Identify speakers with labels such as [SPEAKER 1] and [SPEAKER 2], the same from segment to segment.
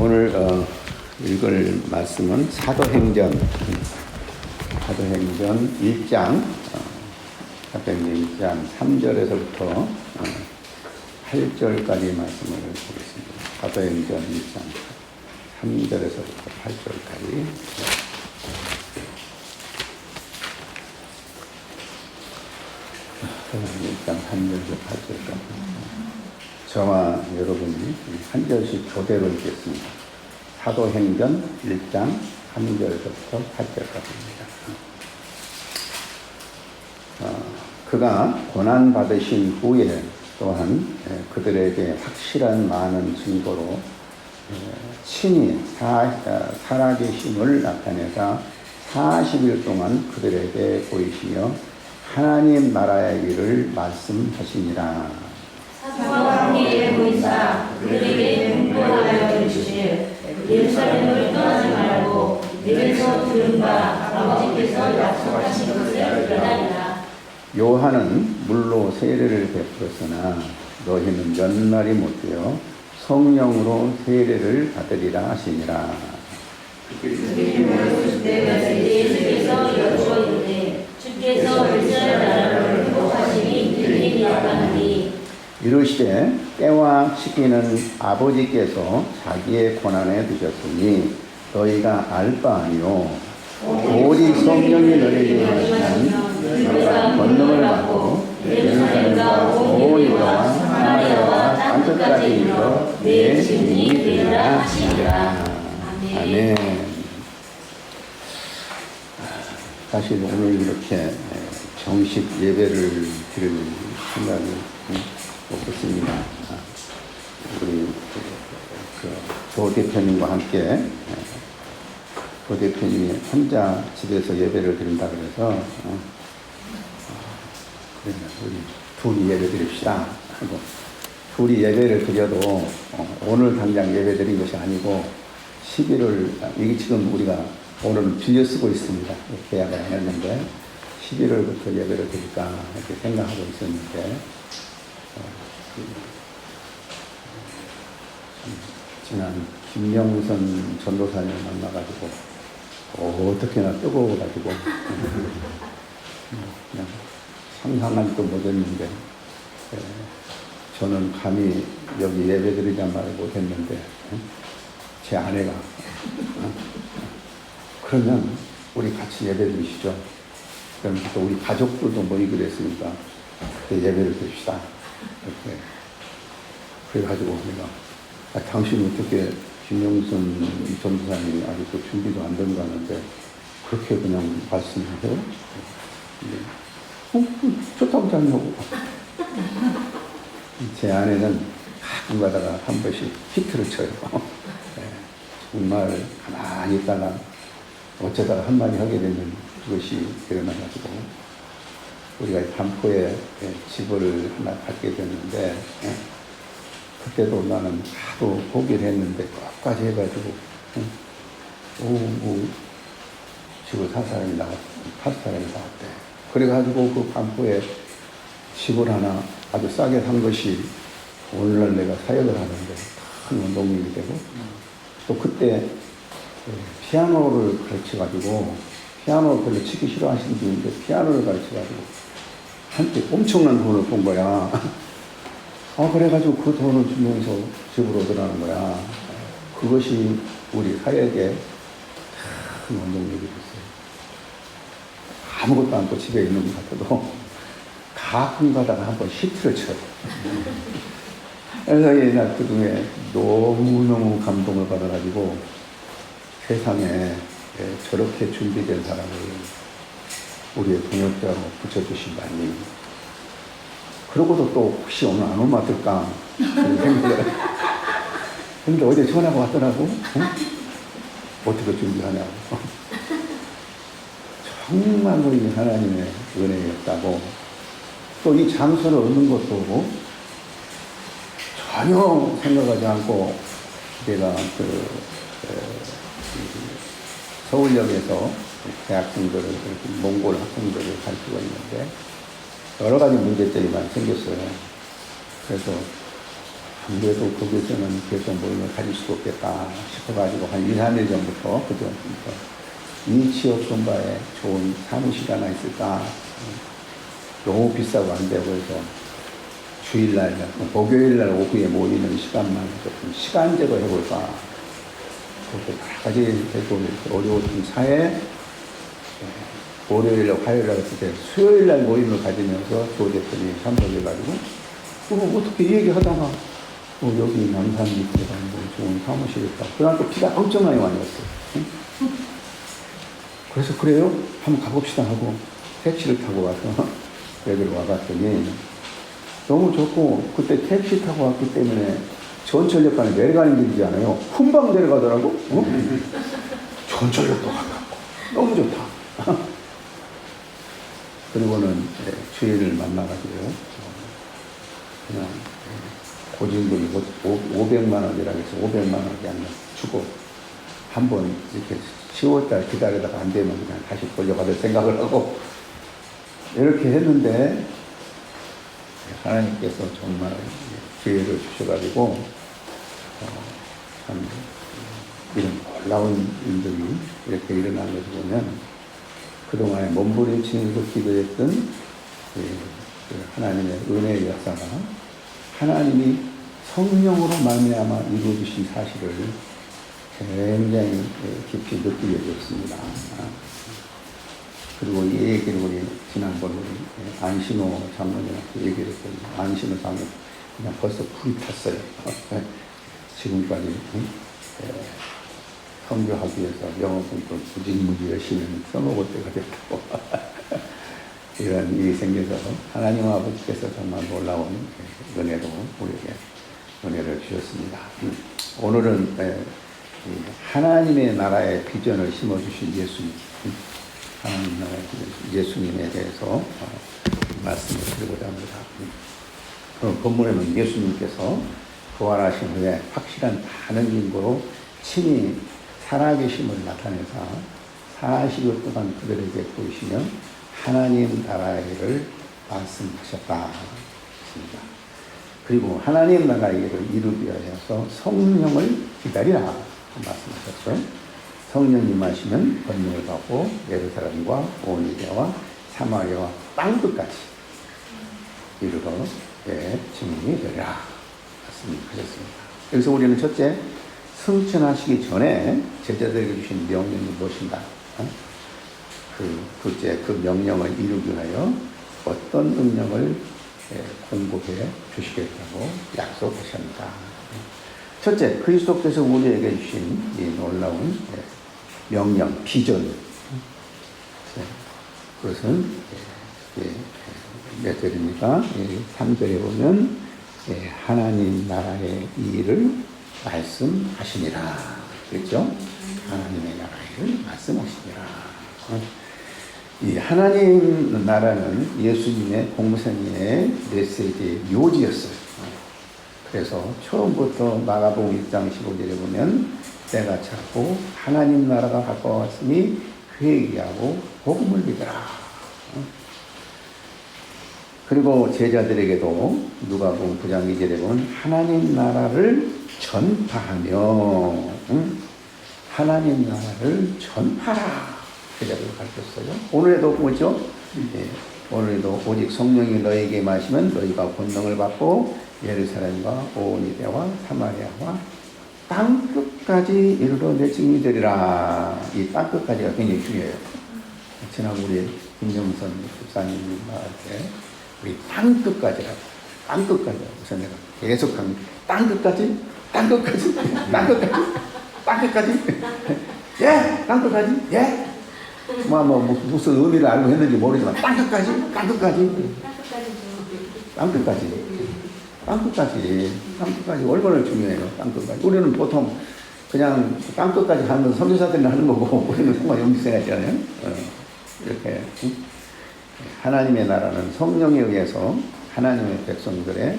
[SPEAKER 1] 오늘 읽을 말씀은 사도행전 1장 3절에서부터 8절까지 말씀을 보겠습니다. 사도행전 1장 3절에서부터 8절까지. 일단 3절에서 8절까지. 저와 여러분이 한 절씩 교대로 읽겠습니다. 사도행전 1장 3절에서부터 8절까지입니다. 그가 고난받으신 후에 또한 그들에게 확실한 많은 증거로 친히 살아계심을 나타내사 40일 동안 그들에게 보이시며 하나님 나라의 일을 말씀하시니라.
[SPEAKER 2] 사도와 함께 보이사 그들에게 공포하여 이르시되 예루살렘을 떠나지 말고 내게서 들은 바 아버지께서 약속하신 것을 기다리라.
[SPEAKER 1] 요한은 물로 세례를 베풀었으나 너희는 몇 날이 못되어 성령으로 세례를 받으리라 하시니라.
[SPEAKER 2] 그들이 때에 예수께서 여쭈어 이르되 주께서 이스라엘 나라를 회복하시니 들리니라 하니
[SPEAKER 1] 이르시되 때와 시기는 아버지께서 자기의 권한에 두셨으니 너희가 알 바 아니요 오직 성령이 너희에게 하시면 너희가 권능을 받고 예루살렘과 온 유다와 사마리아와 땅 끝까지 이르러 내 증인이 되리라 하시니라. 아멘. 사실 오늘 이렇게 정식 예배를 드릴 생각이 없었습니다. 우리 조 대표님과 함께 조 대표님이 혼자 집에서 예배를 드린다 그래서 우리 둘이 예배 드립시다 하고, 둘이 예배를 드려도 오늘 당장 예배 드린 것이 아니고 11월 이게 지금 우리가 오늘 빌려 쓰고 있습니다. 계약을 안 했는데 11월부터 예배를 드릴까 이렇게 생각하고 있었는데 지난 김영선 전도사님을 만나가지고 어떻게나 뜨거워가지고 그냥 상상하지도 못했는데 저는 감히 여기 예배드리란 말을 못했는데 제 아내가 그러면 우리 같이 예배드리시죠. 그럼 또 우리 가족들도 모이기로 했으니까 그때 예배를 드립시다. 이렇게 그래가지고 내가 당신 어떻게 김영선 전도사님이 아직도 준비도 안 된 거 하는데 그렇게 그냥 말씀하세요? 좋다고 잘하고 제 아내는 가끔 가다가 한 번씩 히트를 쳐요. 정말 가만히 있다가 어쩌다가 한마디 하게 되면 그것이 일어나가지고 우리가 반포에 집을 하나 갖게 됐는데 그때도 나는 하도 포기를 했는데 끝까지 해가지고 오후 집을 살 사람이 나왔대. 그래가지고 그 반포에 집을 하나 아주 싸게 산 것이 오늘날 내가 사역을 하는데 큰 운동력이 되고, 또 그때 피아노를 가르쳐가지고, 피아노를 별로 치기 싫어하시는 분인데 피아노를 가르쳐가지고 한때 엄청난 돈을 본 거야. 그래가지고 그 돈을 주면서 집으로 들어가는 거야. 그것이 우리 사역에 큰 원동력이 됐어요. 아무것도 않고 집에 있는 것 같아도 가끔 가다가 한번 히트를 쳐요. 그래서 나 그중에 너무너무 감동을 받아가지고 세상에 저렇게 준비된 사람을 우리의 동역자로 붙여주신다니. 그러고도 또 혹시 오늘 안 오면 어떨까 근데 어제 전화가 왔더라고. 어떻게 준비하냐고. 정말 우리 하나님의 은혜였다고. 또 이 장소를 얻는 것도 전혀 생각하지 않고 내가 서울역에서 대학생들을, 몽골 학생들을 가르치고 있는데 여러 가지 문제점이 많이 생겼어요. 그래서 안 그래도 거기서는 계속 모임을 가질 수도 없겠다 싶어가지고 한 2, 3일 전부터 이 지역 근방에 좋은 사무실 하나 있을까? 너무 비싸고 안 되고 해서 주일날, 목요일날 오후에 모이는 시간만 조금 시간제로 해볼까? 그것도 여러 가지 되고 어려운 사회에 월요일날, 화요일날 했을 때 수요일날 모임을 가지면서 조 대표님이 참석해가지고 어떻게 얘기하다가 여기 남산 밑에 가는 좋은 사무실이 있다. 그날 또 비가 엄청 많이 왔어요. 응? 그래서 그래요? 한번 가봅시다 하고 택시를 타고 와서 여기로 와봤더니 너무 좋고 그때 택시 타고 왔기 때문에 전철역까지 내려가는 길이잖아요. 금방 내려가더라고. 어? 전철역도 가깝고 너무 좋다. 그리고는 주인을 만나가지고 그냥 고진금이 500만 원이라고 해서 500만 원이 안 주고 한번 이렇게 10월달 기다리다가 안 되면 그냥 다시 돌려받을 생각을 하고 이렇게 했는데 하나님께서 정말 기회를 주셔가지고 참 이런 놀라운 일들이 이렇게 일어난 것을 보면 그동안에 몸부림치면서 기도했던 하나님의 은혜의 역사가 하나님이 성령으로 말미암아 이루어주신 사실을 굉장히 깊이 느끼게 되었습니다. 그리고 이 얘기를 우리 지난번 우리 안신호 장로님한테 얘기를 했더니 안신호 장로님 그냥 벌써 불이 탔어요. 지금까지 선교하기 위해서 영어공부 무지무지 열심히 써먹을 때가 됐다고 이런 일이 생겨서 하나님 아버지께서 정말 놀라운 은혜로 우리에게 은혜를 주셨습니다. 오늘은 하나님의 나라의 비전을 심어주신 예수님, 하나님 나라의 예수님에 대해서 말씀을 드리고자 합니다. 그 본문에는 예수님께서 부활하신 후에 확실한 다른 증거로 친히 살아계심을 나타내사 40여 동안 그들에게 보이시며 하나님 나라의 일을 말씀하셨다. 그리고 하나님 나라의 일을 이루기 위하여서 성령을 기다리라 말씀하셨죠. 성령 임하시면 권능을 받고 예루살렘과 온 유대와 사마리아와 땅끝까지 이르러 내 증인이 되리라 말씀하셨습니다. 여기서 우리는 첫째, 승천하시기 전에 제자들에게 주신 명령이 무엇인가? 둘째, 그 명령을 이루기 위하여 어떤 능력을 공급해 주시겠다고 약속하십니다. 첫째, 그리스도께서 우리에게 주신 이 놀라운 명령, 비전. 그것은 몇 절입니까? 3절에 보면 하나님 나라의 일을 말씀하시니라. 그렇죠? 하나님의 나라의 일을 말씀하시니라. 이 하나님 나라는 예수님의 공생의 메시지의 묘지였어요. 그래서 처음부터 마가복음 1장 15절에 보면 때가 차고 하나님 나라가 가까웠으니 회개하고 복음을 믿으라. 그리고 제자들에게도 누가복음 9장 2절에 보면 하나님 나라를 전파하며 하나님 나라를 전파라. 제자들을 가르쳤어요. 오늘에도 뭐죠? 오늘에도 오직 성령이 너에게 마시면 너희가 권능을 받고 예루살렘과 온 유대와 사마리아와 땅끝까지 이르러 내 증인이 되리라. 이 땅끝까지가 굉장히 중요해요. 지난 우리 김정선 집사님이 말할 때 우리 땅끝까지라고. 땅끝까지라고. 그래서 내가 계속 합니다. 땅끝까지? 땅끝까지? 땅끝까지? 땅끝까지? 예! 땅끝까지? 예! 무슨 의미를 알고 했는지 모르지만 땅끝까지? 땅끝까지? 땅끝까지. 땅끝까지 얼마나 중요해요. 땅끝까지. 우리는 보통 그냥 땅끝까지 하는 선교사들이 하는 거고 우리는 정말 용기생활이잖아요. 이렇게 하나님의 나라는 성령에 의해서 하나님의 백성들의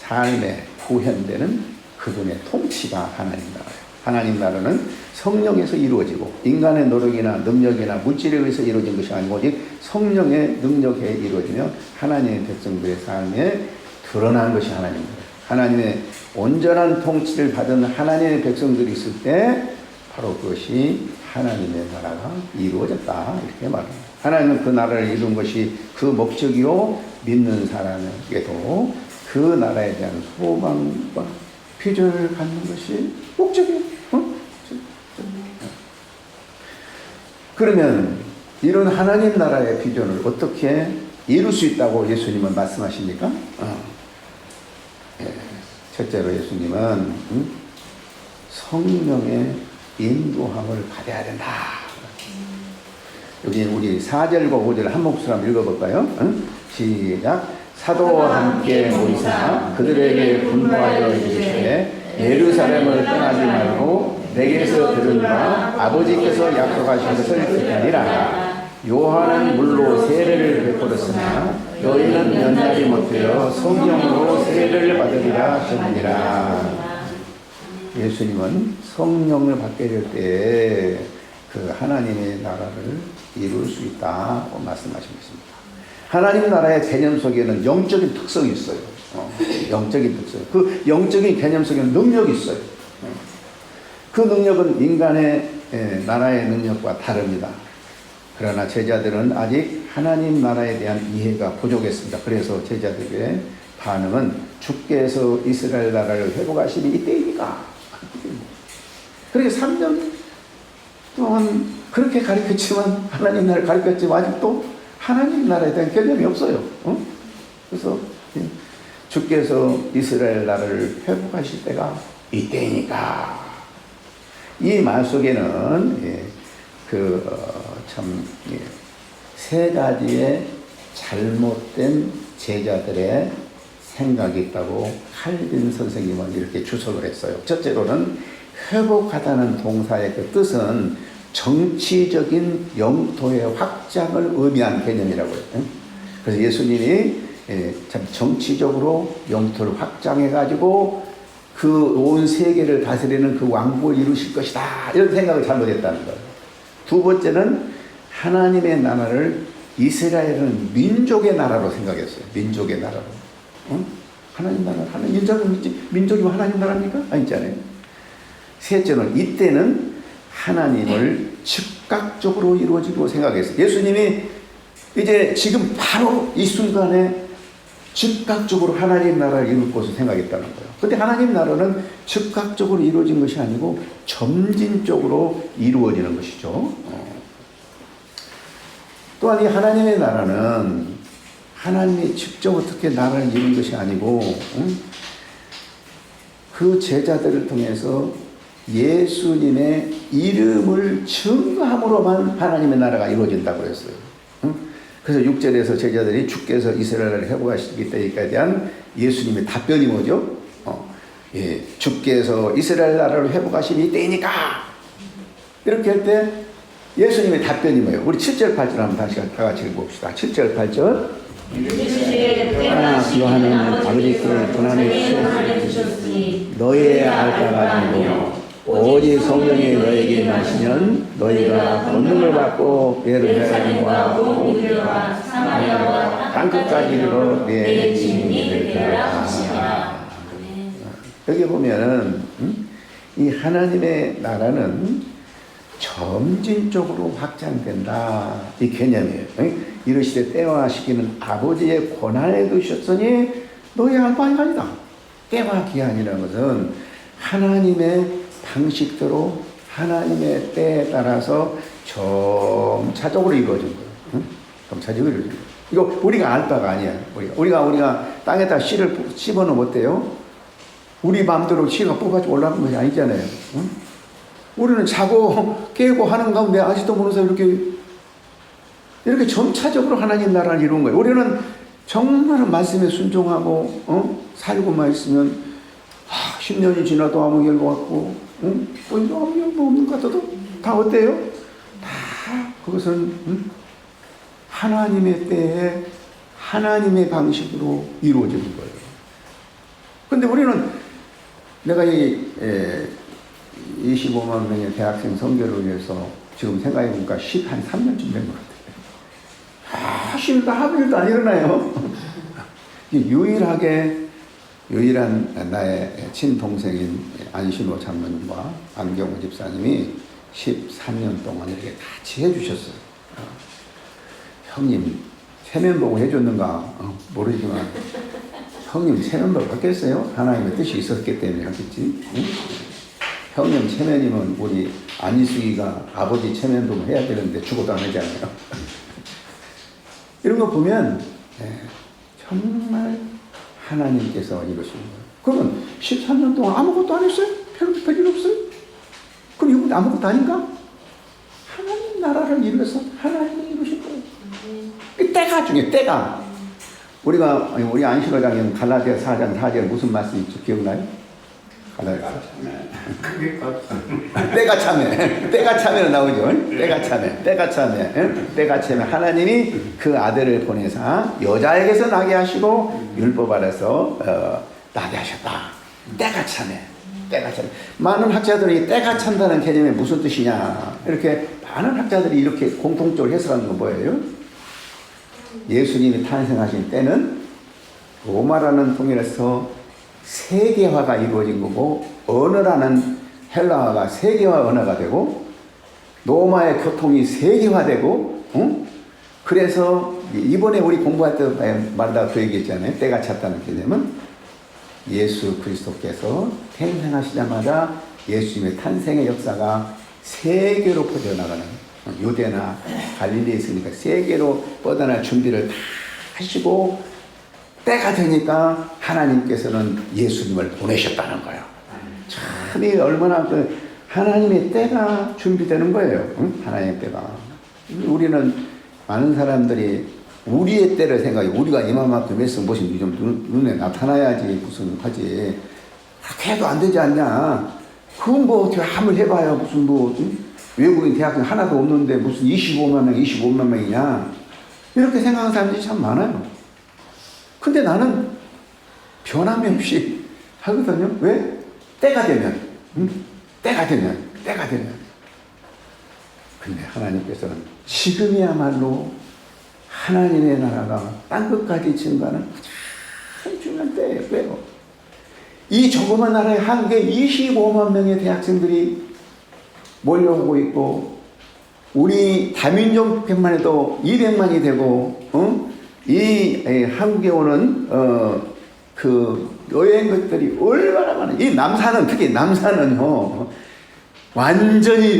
[SPEAKER 1] 삶에 구현되는 그분의 통치가 하나님 나라예요. 하나님 나라는 성령에서 이루어지고 인간의 노력이나 능력이나 물질에 의해서 이루어진 것이 아니고 오직 성령의 능력에 이루어지며 하나님의 백성들의 삶에 드러나는 것이 하나님 나라예요. 하나님의 온전한 통치를 받은 하나님의 백성들이 있을 때 바로 그것이 하나님의 나라가 이루어졌다 이렇게 말합니다. 하나님은 그 나라를 이룬 것이 그 목적이요 믿는 사람에게도 그 나라에 대한 소망과 비전을 갖는 것이 목적이에요. 그러면 이런 하나님 나라의 비전을 어떻게 이룰 수 있다고 예수님은 말씀하십니까? 첫째로 예수님은 성령의 인도함을 받아야 된다. 여기 우리 4절과 5절 한 목소리로 한번 읽어볼까요? 시작. 사도와 함께 모이사 그들에게 분부하여 이르시되 예루살렘을 떠나지 말고 내게서 들은 바 아버지께서 약속하신 것을 지키니라. 요한은 물로 세례를 베풀었으나 너희는 연약이 못되어 성령으로 세례를 받으리라 하셨느니라. 예수님은 성령을 받게 될 때에 그 하나님의 나라를 이룰 수 있다고 말씀하시고 있습니다. 하나님 나라의 개념 속에는 영적인 특성이 있어요. 영적인 특성. 그 영적인 개념 속에는 능력이 있어요. 그 능력은 인간의 나라의 능력과 다릅니다. 그러나 제자들은 아직 하나님 나라에 대한 이해가 부족했습니다. 그래서 제자들의 반응은 주께서 이스라엘 나라를 회복하시니 이때이니까. 그렇게 3년 동안 그렇게 가르쳤지만 하나님 나라를 가르쳤지만 아직도 하나님 나라에 대한 개념이 없어요. 그래서 주께서 이스라엘 나라를 회복하실 때가 이때이니까. 이 말 속에는 세 가지의 잘못된 제자들의 생각이 있다고 칼빈 선생님은 이렇게 주석을 했어요. 첫째로는 회복하다는 동사의 그 뜻은 정치적인 영토의 확장을 의미한 개념이라고요. 그래서 예수님이 참 정치적으로 영토를 확장해가지고 그 온 세계를 다스리는 그 왕국을 이루실 것이다. 이런 생각을 잘못했다는 거예요. 두 번째는 하나님의 나라를 이스라엘은 민족의 나라로 생각했어요. 민족의 나라로. 하나님 나라, 민족이면 하나님 나라입니까? 아니잖아요. 셋째는 이때는 하나님을 즉각적으로 이루어지고 생각했어요. 예수님이 이제 지금 바로 이 순간에 즉각적으로 하나님 나라를 이룰 것을 생각했다는 거예요. 그런데 하나님 나라는 즉각적으로 이루어진 것이 아니고 점진적으로 이루어지는 것이죠. 또한 이 하나님의 나라는 하나님이 직접 어떻게 나라를 이룬 것이 아니고 그 제자들을 통해서 예수님의 이름을 증거함으로만 하나님의 나라가 이루어진다고 그랬어요. 그래서 6절에서 제자들이 주께서 이스라엘을 회복하시기 때에 대한 예수님의 답변이 뭐죠? 주께서 이스라엘 나라를 회복하시니 때이니까. 이렇게 할 때 예수님의 답변이 뭐예요? 우리 7절 8절 한번 다시 다 같이 읽어봅시다. 7절 8절. 요한은 아버지께 고난을 주셨으니 너희의 알바가 아니고 오직 성령이 너에게 마시면 너희가 권능을 받고 예루살렘과 유대와 사마리아와 땅끝까지 이르러 내 증인이 되리라 하시니라. 여기 보면은 이 하나님의 나라는 점진적으로 확장된다 이 개념이에요. 이르시되 때와 시기는 아버지의 권한에 두셨으니 너희 알 바가 아니다. 때와 기한이라는 것은 하나님의 방식대로 하나님의 때에 따라서 점차적으로 이루어진 거예요. 점차적으로 이루어진 거예요. 이거 우리가 알 바가 아니야. 우리가 땅에다 씨를 씹어놓으면 어때요? 우리 마음대로 씨가 뽑아서 올라가는 것이 아니잖아요. 우리는 자고 깨고 하는 가운데 아직도 모르면서 이렇게 점차적으로 하나님 나라를 이룬 거예요. 우리는 정말 말씀에 순종하고 살고만 있으면 10년이 지나도 아무 결과 없고 아무 결과 없는 것 같아도 다 어때요? 다 그것은 하나님의 때에 하나님의 방식으로 이루어지는 거예요. 그런데 우리는 내가 이 25만 명의 대학생 선교를 위해서 지금 생각해보니까 13년쯤 된 것 같아요. 쉬다 하루 일도 안 일어나요. 유일하게 유일한 나의 친동생인 안신호 장로님과 안경호 집사님이 13년 동안 이렇게 같이 해주셨어요. 형님 체면 보고 해줬는가 모르지만 형님 체면 보고 했겠어요? 하나님의 뜻이 있었기 때문에 했겠지. 응? 형님 체면이면 우리 안희숙이가 아버지 체면 보고 해야 되는데 죽어도 안 하잖아요. 이런 거 보면 정말 하나님께서 이루신 거예요. 그러면 13년 동안 아무것도 안 했어요? 별일 없어요? 그럼 이건 아무것도 아닌가? 하나님 나라를 이루어서 하나님이 이루신 거예요. 그 때가 중요해요. 때가. 우리 안신호 장님 갈라디아 4장 4절 무슨 말씀이 기억나요? 갈라디아 때가 참에. 때가 참에는 나오죠. 때가 참에. 때가 참에. 때가 참에 하나님이 그 아들을 보내사 여자에게서 나게 하시고 율법 아래서 나게 하셨다. 때가 참에. 때가 참에. 많은 학자들이 때가 찬다는 개념이 무슨 뜻이냐 이렇게 많은 학자들이 이렇게 공통적으로 해석하는 건 뭐예요? 예수님이 탄생하신 때는 로마라는 통일에서 세계화가 이루어진 거고 언어라는 헬라어가 세계화 언어가 되고 로마의 교통이 세계화되고 그래서 이번에 우리 공부할 때 말다 그 얘기했잖아요. 때가 찼다는 개념은 예수 그리스도께서 탄생하시자마자 예수님의 탄생의 역사가 세계로 퍼져나가는 유대나 갈릴리에 있으니까 세계로 뻗어날 준비를 다 하시고 때가 되니까 하나님께서는 예수님을 보내셨다는 거예요. 참 이 얼마나 그 하나님의 때가 준비되는 거예요. 하나님의 때가. 우리는 많은 사람들이 우리의 때를 생각해. 우리가 이만큼 했으면 무슨 좀 눈에 나타나야지 무슨 하지. 그렇게 해도 안 되지 않냐. 그건 뭐 어떻게 함을 해봐요. 무슨 뭐 외국인 대학생 하나도 없는데 무슨 25만 명이냐. 이렇게 생각하는 사람들이 참 많아요. 근데 나는 변함이 없이 하거든요. 왜? 때가 되면. 때가 되면. 근데 하나님께서는 지금이야말로 하나님의 나라가 땅끝까지 증가하는 가장 중요한 때예요. 왜요? 이 조그만 나라에 한국에 25만 명의 대학생들이 몰려오고 있고 우리 다민족편만 해도 200만이 되고 이 한국에 오는 그 여행객들이 얼마나 많아요. 이 남산은 특히 남산은요 완전히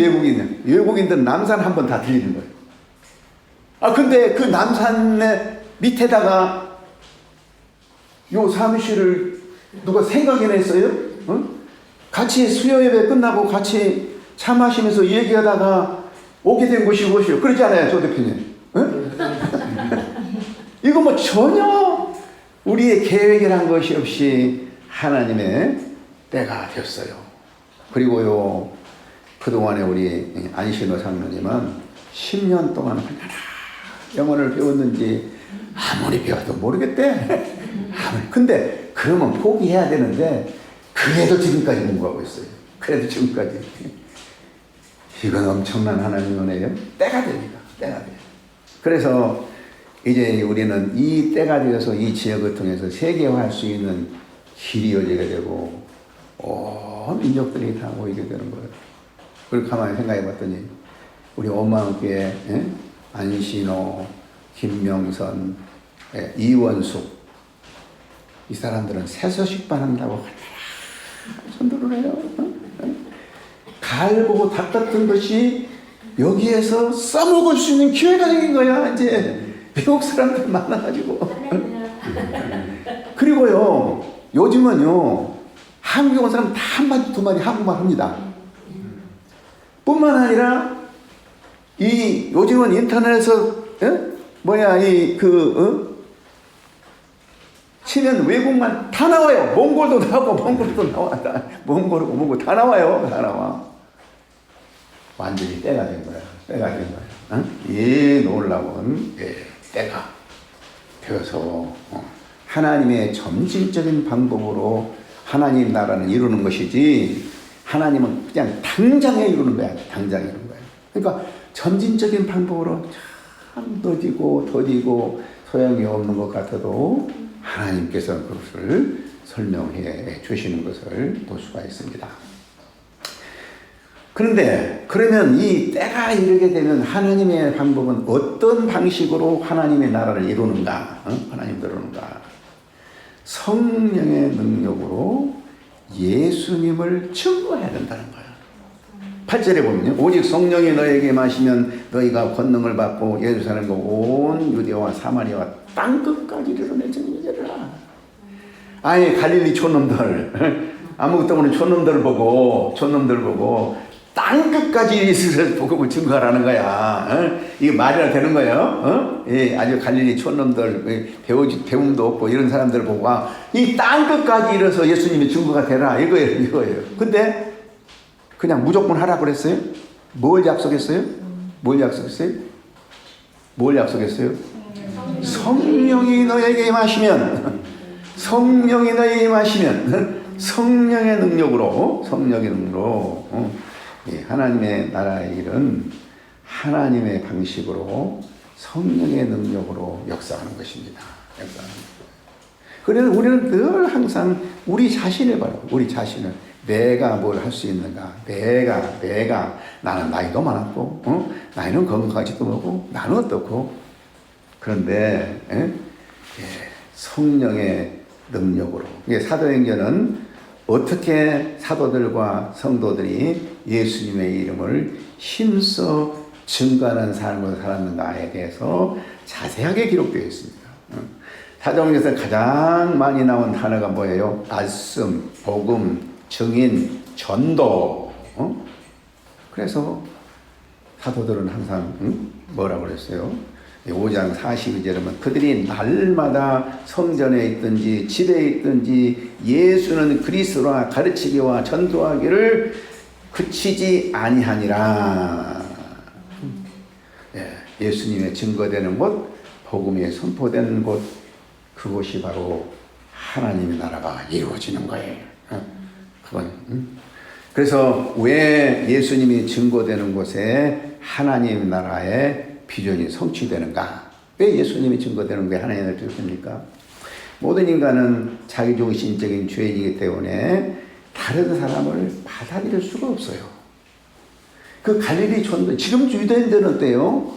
[SPEAKER 1] 외국인들은 남산 한번 다 들리는 거예요. 근데 그 남산의 밑에다가 요 사무실을 누가 생각해냈어요? 같이 수요 예배 끝나고 같이 차 마시면서 얘기하다가 오게 된 곳이 무엇이요? 그러지 않아요, 조 대표님? 이거 뭐 전혀 우리의 계획이란 것이 없이 하나님의 때가 되었어요. 그리고요, 그동안에 우리 안신호 장로님은 10년 동안 얼마나 영어를 배웠는지 아무리 배워도 모르겠대. 근데 그러면 포기해야 되는데 그래도 지금까지 공부하고 있어요. 그래도 지금까지. 이건 엄청난 하나님의 은혜예요. 때가 됩니다. 때가 돼요. 그래서 이제 우리는 이 때가 되어서 이 지역을 통해서 세계화할 수 있는 길이 열리게 되고 온 민족들이 다 모이게 되는 거예요. 그리고 가만히 생각해 봤더니 우리 오마음교회 안신호, 김명선, 이원숙 이 사람들은 새서식반 한다고 선도를 해요. 가을 보고 닭 같은 것이 여기에서 써먹을 수 있는 기회가 생긴 거야. 이제 외국 사람들 많아가지고. 그리고요, 요즘은요, 한국에 온 사람 다 한마디 두마디 한국말 합니다. 뿐만 아니라 요즘은 인터넷에서 치면 외국말 다 나와요. 몽골도 나오고 몽골도 나와. 몽골 다 나와요. 다 나와. 완전히 때가 된 거야. 때가 된 거야. 이 놀라운 때가 되어서 하나님의 점진적인 방법으로 하나님 나라는 이루는 것이지 하나님은 그냥 당장에 이루는 거야. 당장에 이루는 거야. 그러니까 점진적인 방법으로 참 더디고 소용이 없는 것 같아도 하나님께서는 그것을 설명해 주시는 것을 볼 수가 있습니다. 그런데 그러면 이 때가 이르게 되면 하나님의 방법은 어떤 방식으로 하나님의 나라를 이루는가? 하나님 이루는가? 성령의 능력으로 예수님을 증거해야 된다는 거예요. 8절에 보면요. 오직 성령이 너에게 마시면 너희가 권능을 받고 예루살렘과 온 유대와 사마리아와 땅끝까지 이르러 내 증인이 되리라. 아니 갈릴리 촌놈들 아무것도 없는 촌놈들 보고 땅끝까지 이스라엘 복음을 증거하라는 거야. 이게 말이나 되는 거예요. 아주 갈릴리 촌놈들 배움도 없고 이런 사람들 보고 이 땅끝까지 이뤄서 예수님의 증거가 되라 이거예요. 근데 그냥 무조건 하라고 그랬어요? 뭘 약속했어요? 성령이 너에게 임하시면 성령의 능력으로 하나님의 나라의 일은 하나님의 방식으로 성령의 능력으로 역사하는 것입니다. 그래서 우리는 늘 항상 우리 자신을 내가 뭘 할 수 있는가? 내가 나는 나이도 많았고, 나이는 건강하지도 못하고, 나는 어떻고. 그런데 성령의 능력으로. 사도행전은 어떻게 사도들과 성도들이 예수님의 이름을 힘써 증거하는 삶을 살았는가에 대해서 자세하게 기록되어 있습니다. 사도행전에서 가장 많이 나온 단어가 뭐예요? 말씀, 복음, 증인, 전도. 그래서 사도들은 항상 뭐라고 그랬어요? 5장 42절에 보면 그들이 날마다 성전에 있든지 집에 있든지 예수는 그리스도라 가르치기와 전도하기를 그치지 아니하니라. 예수님의 증거되는 곳, 복음이 선포되는 곳, 그곳이 바로 하나님의 나라가 이루어지는 거예요. 그래서 왜 예수님이 증거되는 곳에 하나님 나라의 비전이 성취되는가? 왜 예수님이 증거되는 게 하나님의 나라의 비전입니까? 모든 인간은 자기중심적인 죄이기 때문에 다른 사람을 받아들일 수가 없어요. 그 갈릴리 촌들, 지금 유대인들은 어때요?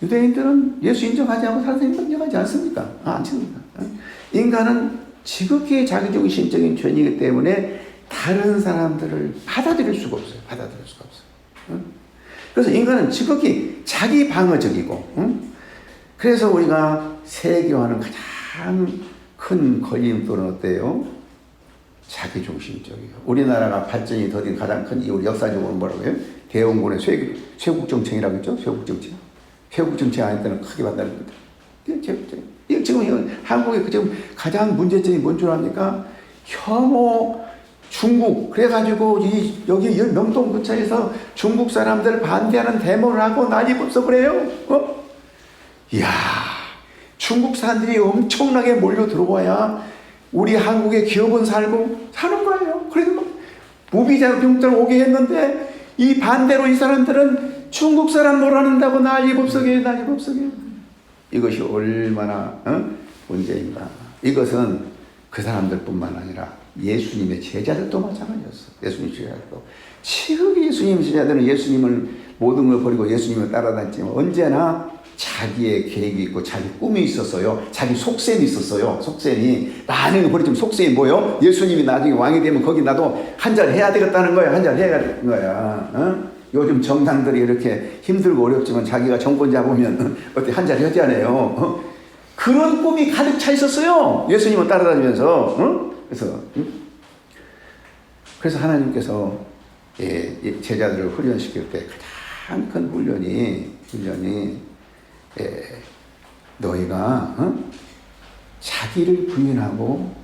[SPEAKER 1] 유대인들은 예수 인정하지 않고 다른 사람 인정하지 않습니까? 않습니다. 인간은 지극히 자기중심적인 죄이기 때문에 다른 사람들을 받아들일 수가 없어요. 그래서 인간은 지극히 자기 방어적이고, 그래서 우리가 세계화는 가장 큰 걸림돌은 어때요? 자기중심적이에요. 우리나라가 발전이 더딘 가장 큰 이유, 역사적으로 뭐라고 해요? 대원군의 쇄국정책이라고 했죠? 쇄국정책 안 했다는 크게 받아들입니다. 지금 한국의 지금 가장 문제점이 뭔 줄 압니까? 혐오, 중국. 그래가지고 여기 명동 근처에서 중국 사람들 반대하는 데모를 하고 난리 법서 그래요. 이야, 중국 사람들이 엄청나게 몰려 들어와야 우리 한국의 기업은 살고 사는 거예요. 그래서 막 무비자 병들 오게 했는데 이 반대로 이 사람들은 중국 사람 몰아낸다고 난리 법석이에요. 이것이 얼마나 문제인가. 이것은 그 사람들뿐만 아니라 예수님의 제자들도 마찬가지였어. 예수님 제자들도 지금 예수님 제자들은 예수님을 모든 걸 버리고 예수님을 따라다녔지만 언제나 자기의 계획이 있고 자기 꿈이 있었어요. 자기 속셈이 있었어요. 속셈이 많은 걸 버리지만 속셈이 뭐요? 예수님이 나중에 왕이 되면 거기 나도 한잔 해야 되겠다는 거야. 한잔 해야 되는 거야. 요즘 정당들이 이렇게 힘들고 어렵지만 자기가 정권 잡으면 어떻게 한잔 하잖아요. 그런 꿈이 가득 차 있었어요. 예수님을 따라다니면서. 그래서 하나님께서 제자들을 훈련시킬 때 가장 큰 훈련이 너희가 자기를 부인하고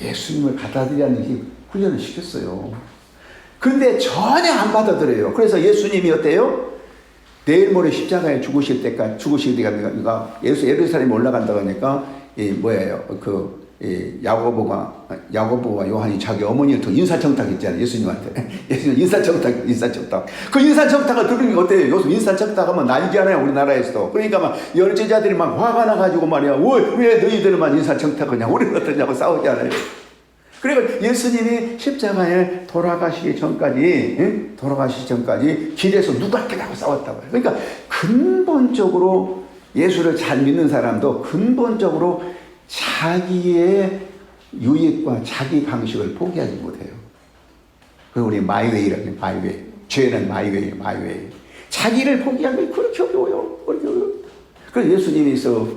[SPEAKER 1] 예수님을 받아들이는 훈련을 시켰어요. 그런데 전혀 안 받아들여요. 그래서 예수님이 어때요? 내일 모레 십자가에 죽으실 때가 예루살렘에 올라간다고 하니까 뭐예요? 야고보와 요한이 자기 어머니를 통 인사청탁했잖아요. 예수님한테. 예수님 인사청탁. 그 인사청탁을 들은 게 어때요? 요즘 인사청탁 하면 난리잖아요. 우리나라에서도. 그러니까 막 열제자들이 막 화가 나가지고 말이야. 왜 너희들만 인사청탁하냐? 우리는 어떠냐고 싸우잖아요. 그리고 예수님이 십자가에 돌아가시기 전까지 길에서 누구한테라고 싸웠다고 해요. 그러니까 근본적으로 예수를 잘 믿는 사람도 근본적으로 자기의 유익과 자기 방식을 포기하지 못해요. 그리고 우리 마이웨이라고 해요. 마이웨이. 죄는 마이웨이. 자기를 포기하기 그렇게 어려워요. 그래서 예수님이서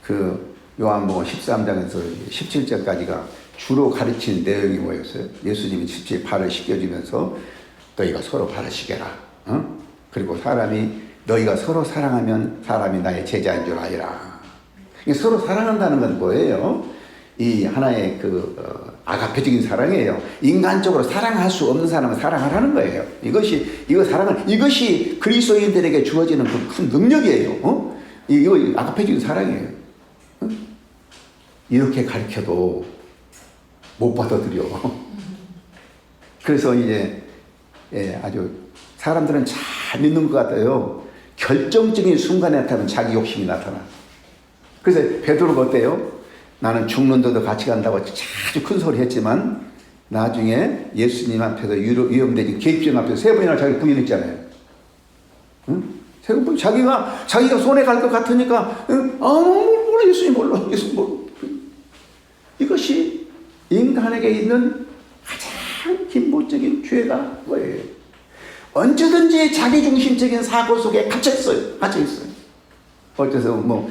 [SPEAKER 1] 그 요한복음 13장에서 17장까지가 주로 가르친 내용이 뭐였어요? 예수님이 직접 발을 씻겨주면서 너희가 서로 발을 씻겨라. 그리고 너희가 서로 사랑하면 사람이 나의 제자인 줄 알라. 서로 사랑한다는 건 뭐예요? 이 하나의 아가페적인 사랑이에요. 인간적으로 사랑할 수 없는 사람은 사랑하라는 거예요. 이것이 그리스도인들에게 주어지는 그 큰 능력이에요. 이거 아가페적인 사랑이에요. 이렇게 가르쳐도 못 받아들여. 그래서 이제 아주 사람들은 잘 믿는 것 같아요. 결정적인 순간에 나타나면 자기 욕심이 나타나. 그래서 베드로가 어때요? 나는 죽는데도 같이 간다고 아주 큰 소리 했지만 나중에 예수님 앞에서 위험되지 계집종 앞에서 3번이나 자기 부인했잖아요. 응? 자기가 손에 갈 것 같으니까 몰라 예수님 몰라. 이것이 인간에게 있는 가장 근본적인 죄가 뭐예요? 언제든지 자기중심적인 사고 속에 갇혀있어요. 어째서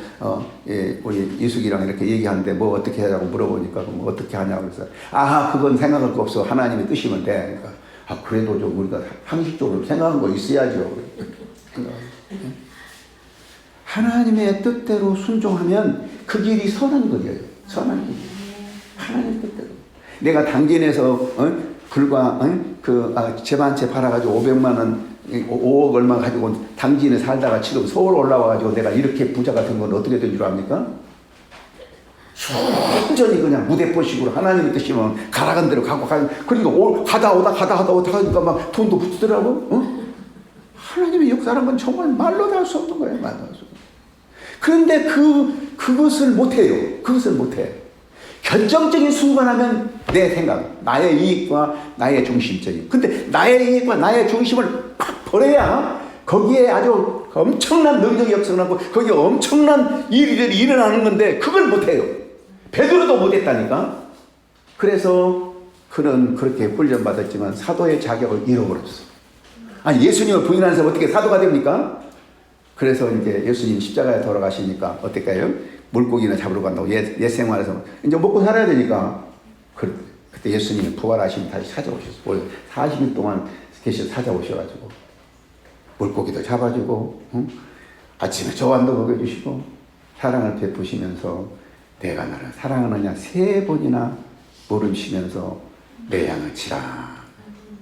[SPEAKER 1] 우리 이숙이랑 이렇게 얘기하는데 뭐 어떻게 하냐고 물어보니까 뭐 어떻게 하냐고 그래서 그건 생각할 거 없어. 하나님의 뜻이면 돼. 그러니까 그래도 좀 우리가 상식적으로 생각한 거 있어야죠. 하나님의 뜻대로 순종하면 그 길이 선한 길이에요. 선한 길. 하나님의 뜻대로. 내가 당진에서 불과 집 한 채 팔아가지고 500만 원 5억 얼마 가지고 당진에 살다가 지금 서울 올라와가지고 내가 이렇게 부자가 된 건 어떻게 된 줄 압니까? 완전히 그냥 무대포식으로 하나님의 뜻이면 가라간 대로 가고 그리고 가다 오다 하니까 막 돈도 붙더라고. 하나님의 역사라는 건 정말 말로 다 할 수 없는 거예요. 말로 할 수 없는. 그런데 그것을 못해요. 그것을 못해. 결정적인 순간하면 내 생각, 나의 이익과 나의 중심적인. 근데 나의 이익과 나의 중심을 팍 버려야 거기에 아주 엄청난 능력이 역성하고 거기에 엄청난 일들이 일어나는 건데 그걸 못해요. 베드로도 못했다니까. 그래서 그는 그렇게 훈련받았지만 사도의 자격을 잃어버렸어. 예수님을 부인하는 사람 어떻게 사도가 됩니까? 그래서 이제 예수님 십자가에 돌아가시니까 어떨까요? 물고기나 잡으러 간다고 옛 생활에서 이제 먹고 살아야 되니까 그때 예수님이 부활하시면 다시 찾아오셨어요. 40일 동안 계셔서 찾아오셔가지고 물고기도 잡아주고 아침에 저한도 먹여주시고 사랑을 베푸시면서 내가 나를 사랑하느냐 3번이나 물으시면서 내 양을 치라.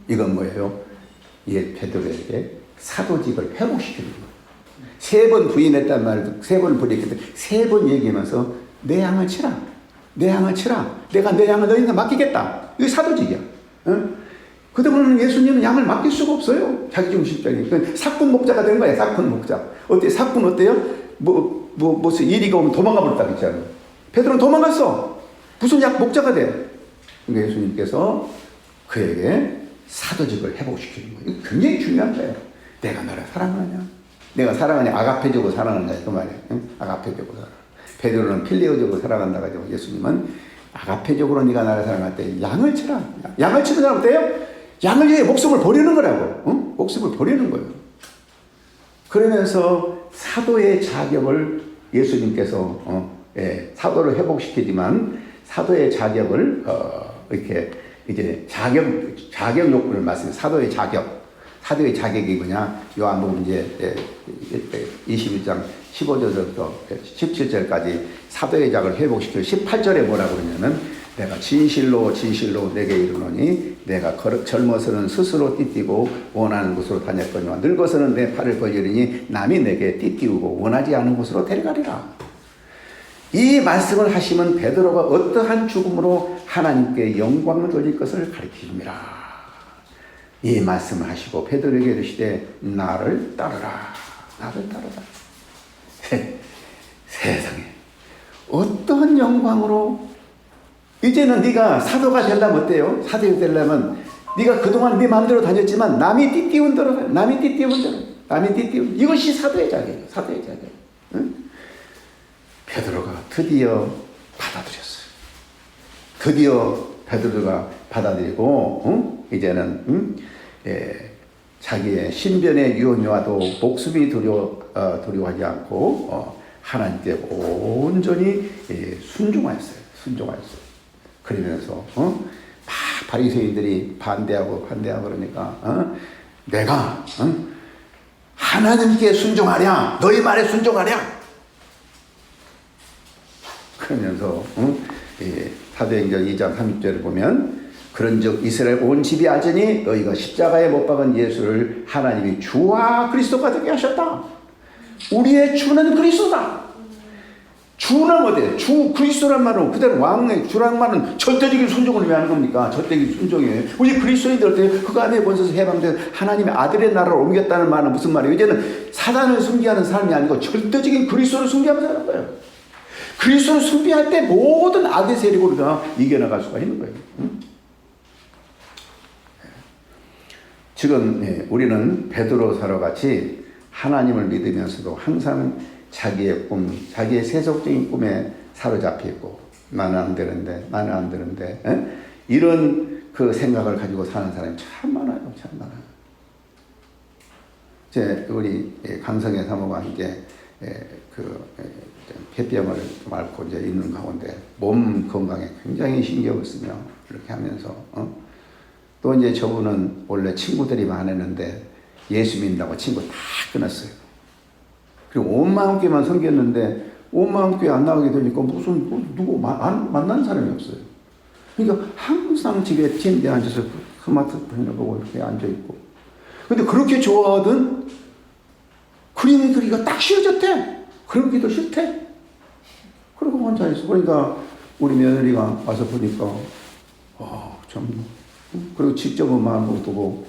[SPEAKER 1] 이건 뭐예요? 베드로에게 사도직을 회복시키는 거예요. 3번 부인했단 말도 3번 부인했기 3번 얘기하면서 내 양을 치라. 내가 내 양을 너희한테 맡기겠다. 이게 사도직이야. 그동안은 예수님은 양을 맡길 수가 없어요. 자기중심적인. 그러니까 사꾼 목자가 되는 거예요. 사꾼 목자. 사꾼 어때요? 무슨 일이가 오면 도망가 버렸다 그랬잖아요. 베드로는 도망갔어. 무슨 목자가 돼. 그러니까 예수님께서 그에게 사도직을 회복시키는 거예요. 이거 굉장히 중요한 거예요. 내가 너를 사랑하냐? 내가 사랑하냐? 아가페적으로 사랑하냐? 그 말이에요. 아가페적으로 사랑. 베드로는 필레오적으로 사랑한다고 하죠. 예수님은 아가페적으로 네가 나를 사랑할 때 양을 치라. 양을 치는 사람 어때요? 양을 위해 목숨을 버리는 거라고. 목숨을 버리는 거예요. 그러면서 사도의 자격을 예수님께서 사도를 회복시키지만 사도의 자격을 이렇게 이제 자격 요건을 말씀해요. 사도의 자격이 뭐냐? 요한복음 이제 21장 15절부터 17절까지 사도의 자격을 회복시켜 18절에 뭐라고 그러냐면 내가 진실로 내게 이르노니 내가 젊어서는 스스로 띠띠고 원하는 곳으로 다녔거니와 늙어서는 내 팔을 벌리니 남이 내게 띠띠우고 원하지 않은 곳으로 데려가리라. 이 말씀을 하시면 베드로가 어떠한 죽음으로 하나님께 영광을 돌릴 것을 가르치십니다. 이 말씀을 하시고 베드로에게 이르시되 나를 따르라. 나를 따르라. 세상에 어떠한 영광으로 이제는 네가 사도가 되려면 어때요? 사도가 되려면 네가 그동안 네 마음대로 다녔지만 남이 띠띠운 대로 남이 띠띠운 이것이 사도의 자격이에요. 사도의 자격. 응? 베드로가 드디어 받아들였어요. 드디어 베드로가 받아들이고 이제는 자기의 신변의 유언과도 목숨이 두려워하지 않고 하나님께 온전히 순종하였어요. 그러면서 바리새인들이 반대하고 그러니까 내가 하나님께 순종하랴, 너희 말에 순종하랴. 그러면서 사도행전 2장 30절을 보면 그런즉 이스라엘 온 집이 알지니 너희가 십자가에 못 박은 예수를 하나님이 주와 그리스도가 되게 하셨다. 우리의 주는 그리스도다. 주는 어디에? 주 그리스도란 말은 그대로 왕의 주란 말은 절대적인 순종을 왜 하는 겁니까? 절대적인 순종이에요. 우리 그리스도인들 때 그 안에 본서서 해방된 하나님의 아들의 나라를 옮겼다는 말은 무슨 말이에요? 이제는 사단을 숭배하는 사람이 아니고 절대적인 그리스도를 숭배하면서 하는 거예요. 그리스도를 숭배할 때 모든 악의 세력을 우리가 이겨나갈 수가 있는 거예요. 지금 우리는 베드로사로 같이 하나님을 믿으면서도 항상 자기의 꿈, 자기의 세속적인 꿈에 사로잡혀 있고 나는 안 되는데 이런 그 생각을 가지고 사는 사람이 참 많아요. 이제 우리 강성의 사모가 이제 폐병을 앓고 이제 있는 가운데 몸 건강에 굉장히 신경을 쓰며 이렇게 하면서 또 이제 저분은 원래 친구들이 많았는데 예수 믿는다고 친구 다 끊었어요. 그리고 온 마음 교회만 섬겼는데 온 마음 교회 안 나가게 되니까 무슨 누구 만난 사람이 없어요. 그러니까 항상 집에 침대에 앉아서 스마트폰을 보고 이렇게 앉아 있고. 근데 그렇게 좋아하던 그림 그리기가 딱 싫어졌대. 그런 게도 싫대. 그러고 혼자 있어. 그러니까 우리 며느리가 와서 보니까 참. 그리고 직접 마음을 보고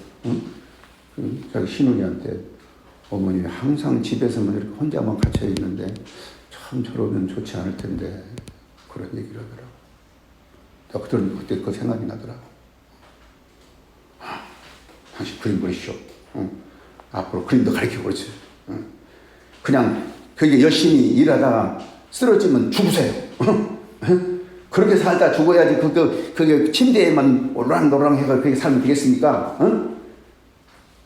[SPEAKER 1] 자기 시누이한테 어머니 항상 집에서만 이렇게 혼자만 갇혀 있는데 참 저러면 좋지 않을 텐데 그런 얘기를 하더라고. 그때 그 생각이 나더라고. 당신 그림 그리시오. 앞으로 그림도 가르치고 그러지. 그냥 그게 열심히 일하다가 쓰러지면 죽으세요. 그렇게 살다 죽어야지 그게 침대에만 오랑노랑 해가 그렇게 살면 되겠습니까?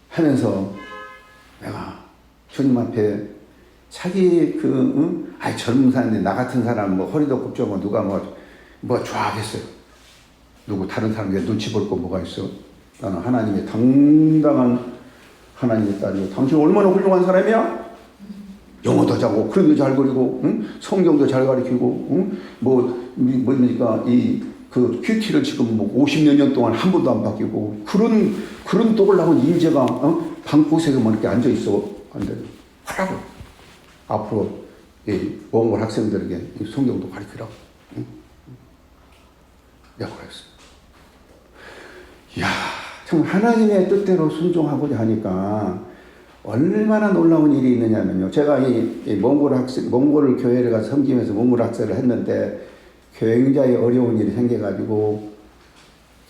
[SPEAKER 1] 하면서 내가 주님 앞에 자기 젊은 사람인데 나 같은 사람 뭐 허리도 굽죠. 누가 뭐 좋아하겠어요. 누구 다른 사람에게 눈치 볼 거 뭐가 있어? 나는 하나님의 당당한 하나님의 딸이고 당신 얼마나 훌륭한 사람이야? 영어도 잘하고 그림도 잘 그리고 성경도 잘 가르치고 뭡니까 그 큐티를 지금 뭐 50몇 년 동안 한 번도 안 바뀌고 그런 떠올라온 인재가 방구석에만 이렇게 앉아 있어. 근데 하라고 앞으로 원골 학생들에게 성경도 가르치라고. 내가 그랬어. 이야, 참 하나님의 뜻대로 순종하고자 하니까 얼마나 놀라운 일이 있느냐면요. 제가 이 몽골 교회를 가서 섬기면서 몽골 학생을 했는데 굉장히 어려운 일이 생겨가지고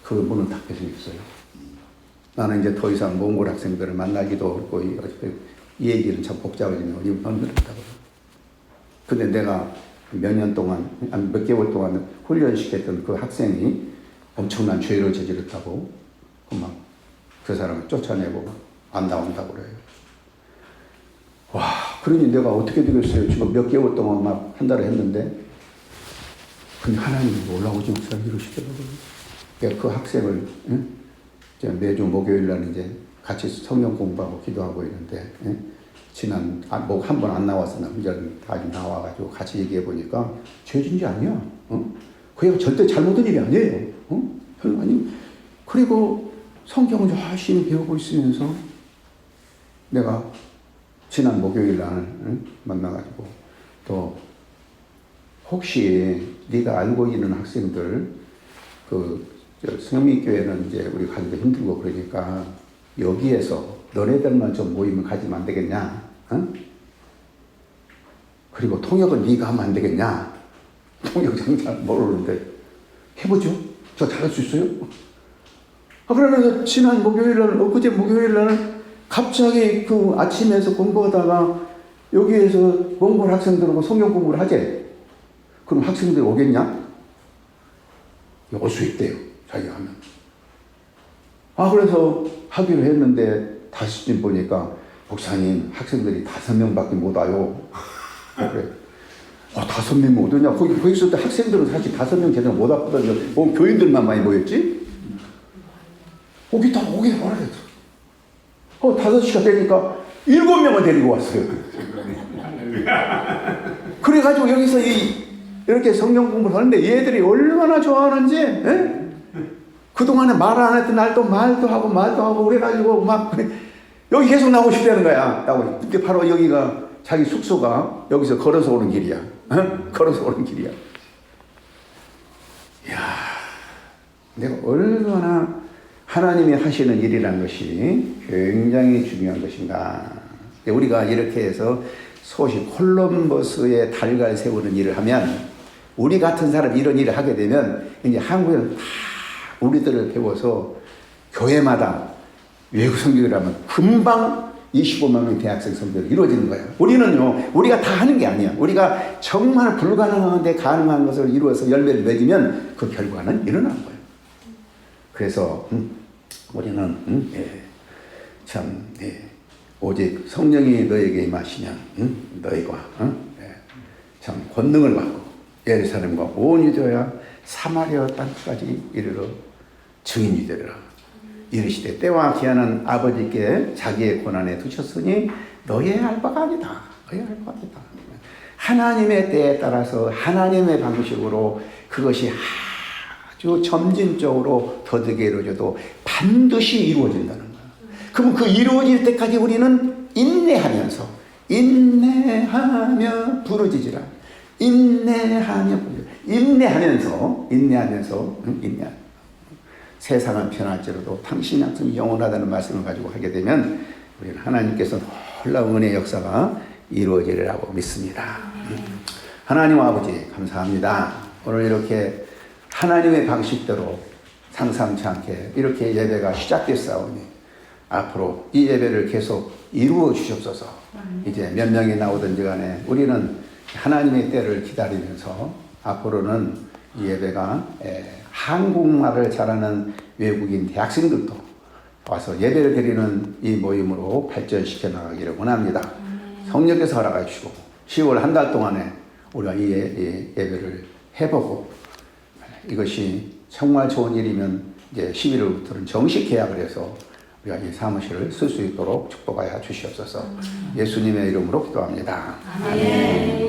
[SPEAKER 1] 그 문을 닫혀있어요. 나는 이제 더 이상 몽골 학생들을 만나기도 없고 이 얘기는 참 복잡하지만 힘들었다고. 근데 내가 몇 년 동안, 몇 개월 동안 훈련시켰던 그 학생이 엄청난 죄를 저질렀다고 그 사람을 쫓아내고 안 나온다고 그래요. 와, 그러니 내가 어떻게 되겠어요? 지금 몇 개월 동안 막 한 달을 했는데 근데 하나님이 놀라우지 목사님 이러시더라고요. 그러니까 그 학생을 매주 목요일날 이제 같이 성경 공부하고 기도하고 있는데 지난 뭐 한 번 안 나와서 남자는 다시 나와가지고 같이 얘기해 보니까 죄진지 아니야. 그게 절대 잘못된 일이 아니에요. 아니 그리고 성경을 열심히 배우고 있으면서 내가 지난 목요일 날 만나가지고 또 혹시 네가 알고 있는 학생들 성민교회는 이제 우리 가기도 힘들고 그러니까 여기에서 너네들만 좀 모임을 가지면 안 되겠냐? 어? 그리고 통역은 네가 하면 안 되겠냐? 통역 장사 모르는데 해보죠. 저 잘할 수 있어요? 그러면서 지난 목요일날, 엊그제 목요일날 갑자기 그 아침에서 공부하다가 여기에서 몽골 학생들하고 성경 공부를 하재. 그럼 학생들이 오겠냐? 올 수 있대요. 자기가 하면. 그래서 하기로 했는데 다시 보니까 목사님 학생들이 5명밖에 못 와요. 그래. 5명 못 오냐? 거기 있을 때 학생들은 사실 5명 제대로 못 왔거든요. 교인들만 많이 모였지? 오게 하라 했어. 5시가 되니까 7명을 데리고 왔어요. 그래가지고 여기서 이렇게 성경 공부를 하는데 얘들이 얼마나 좋아하는지, 에? 그동안에 말 안 했던 날도 말도 하고 그래가지고 막 여기 계속 나오고 싶다는 거야. 근데 바로 여기가 자기 숙소가 여기서 걸어서 오는 길이야. 걸어서 오는 길이야. 이야, 내가 얼마나 하나님이 하시는 일이라는 것이 굉장히 중요한 것인가. 우리가 이렇게 해서 소위 콜럼버스의 달걀 세우는 일을 하면 우리 같은 사람이 이런 일을 하게 되면 이제 한국에는 다 우리들을 배워서 교회마다 외국 성교를 하면 금방 25만 명 대학생 선교를 이루어지는 거예요. 우리는요, 우리가 다 하는 게 아니야. 우리가 정말 불가능한데 가능한 것을 이루어서 열매를 맺으면 그 결과는 일어나는 거예요. 그래서 우리는 오직 성령이 너에게 임하시면 너희가 참 권능을 받고 예루살렘과 온 유대와 사마리아 땅까지 이르러 증인이 되리라. 이르시되 때와 기한은 아버지께 자기의 권한에 두셨으니 너희의 할 바가 아니다. 너희의 할 바가 아니다. 하나님의 때에 따라서 하나님의 방식으로 그것이 아주 점진적으로 더디게 이루어져도 반드시 이루어진다는 거야. 그럼 그 이루어질 때까지 우리는 인내하며 부르짖으라. 인내하면서 세상은 변할지라도 당신 약속이 영원하다는 말씀을 가지고 하게 되면 우리는 하나님께서 놀라운 은혜의 역사가 이루어지리라고 믿습니다. 하나님 아버지 감사합니다. 오늘 이렇게 하나님의 방식대로 상상치 않게 이렇게 예배가 시작됐사오니 앞으로 이 예배를 계속 이루어 주시옵소서. 이제 몇 명이 나오든지 간에 우리는 하나님의 때를 기다리면서 앞으로는 이 예배가 한국말을 잘하는 외국인 대학생들도 와서 예배를 드리는 이 모임으로 발전시켜 나가기를 원합니다. 성령께서 허락해 주시고 10월 한 달 동안에 우리가 이 예배를 해보고 이것이 정말 좋은 일이면 이제 11월부터는 정식 계약을 해서 우리가 이 사무실을 쓸 수 있도록 축복하여 주시옵소서. 예수님의 이름으로 기도합니다.
[SPEAKER 2] 아멘.